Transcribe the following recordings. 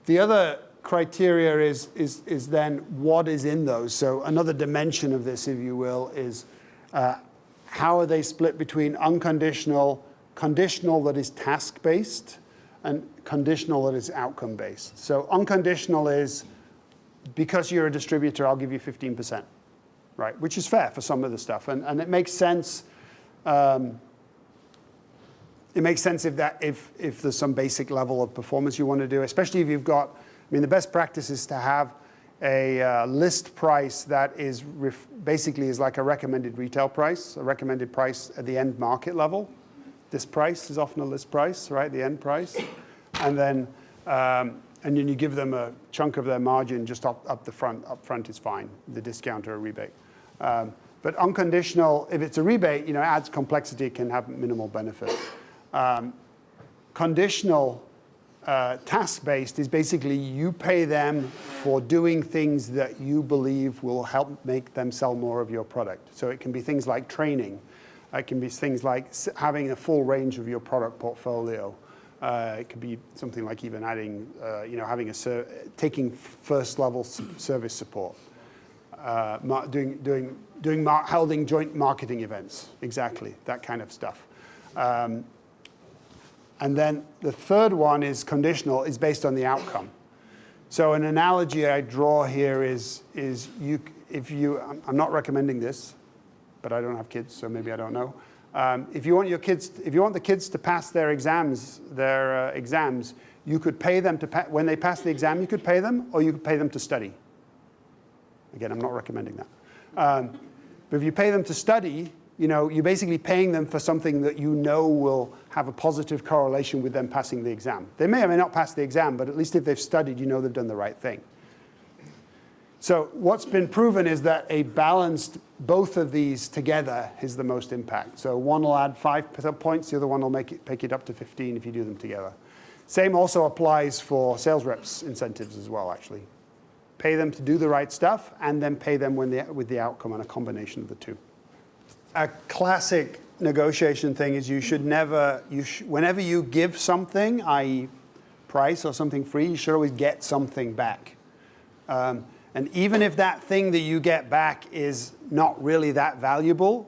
The other criteria is then what is in those. So another dimension of this, if you will, is how are they split between unconditional, conditional that is task-based, and conditional that is outcome-based. So unconditional is, because you're a distributor, I'll give you 15%, right? Which is fair for some of the stuff, and it makes sense. It makes sense if there's some basic level of performance you want to do, especially if you've got. I mean, the best practice is to have a list price that is basically is like a recommended retail price, a recommended price at the end market level. This price is often a list price, right? The end price, and then you give them a chunk of their margin just up the front. Up front is fine, the discount or a rebate. But unconditional, if it's a rebate, adds complexity, can have minimal benefit. Conditional. Task-based is basically you pay them for doing things that you believe will help make them sell more of your product. So it can be things like training. It can be things like having a full range of your product portfolio. It could be something like even adding, taking first-level service support, holding joint marketing events, exactly, that kind of stuff. And then the third one is conditional, is based on the outcome. So an analogy I draw here is I'm not recommending this, but I don't have kids, so maybe I don't know. If you want the kids to pass their exams, you could pay them when they pass the exam, you could pay them, or you could pay them to study. Again, I'm not recommending that. But if you pay them to study, you're basically paying them for something that will have a positive correlation with them passing the exam. They may or may not pass the exam, but at least if they've studied, they've done the right thing. So what's been proven is that a balanced, both of these together is the most impact. So one will add 5 points, the other one will take it up to 15 if you do them together. Same also applies for sales reps incentives as well, actually. Pay them to do the right stuff, and then pay them with the outcome, and a combination of the two. A classic negotiation thing is whenever you give something, i.e. price or something free, you should always get something back. And even if that thing that you get back is not really that valuable,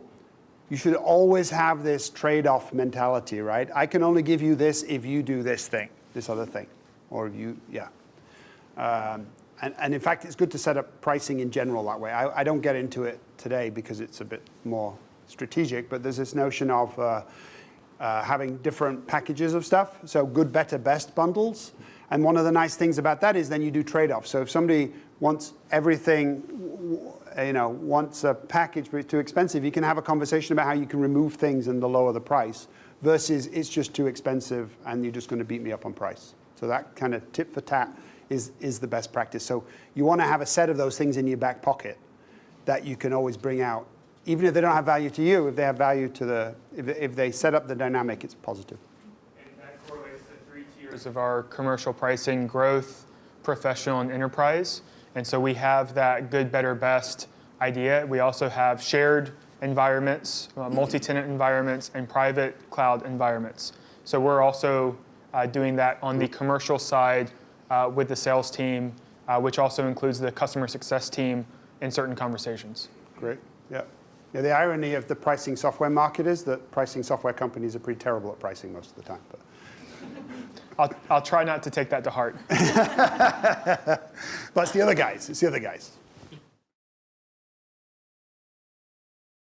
you should always have this trade-off mentality, right? I can only give you this if you do this other thing, or if you, yeah. And in fact, it's good to set up pricing in general that way. I don't get into it today because it's a bit more strategic, but there's this notion of having different packages of stuff, so good, better, best bundles. And one of the nice things about that is then you do trade-offs. So if somebody wants everything, wants a package but it's too expensive, you can have a conversation about how you can remove things and the lower the price, versus it's just too expensive and you're just going to beat me up on price. So that kind of tit for tat is the best practice. So you want to have a set of those things in your back pocket that you can always bring out. Even if they don't have value to you, if they have value to if they set up the dynamic, it's positive. And that correlates to 3 tiers of our commercial pricing: growth, professional, and enterprise. And so we have that good, better, best idea. We also have shared environments, multi-tenant environments, and private cloud environments. So we're also doing that on the commercial side with the sales team, which also includes the customer success team in certain conversations. Great, yeah. Yeah, the irony of the pricing software market is that pricing software companies are pretty terrible at pricing most of the time. But I'll try not to take that to heart. But it's the other guys.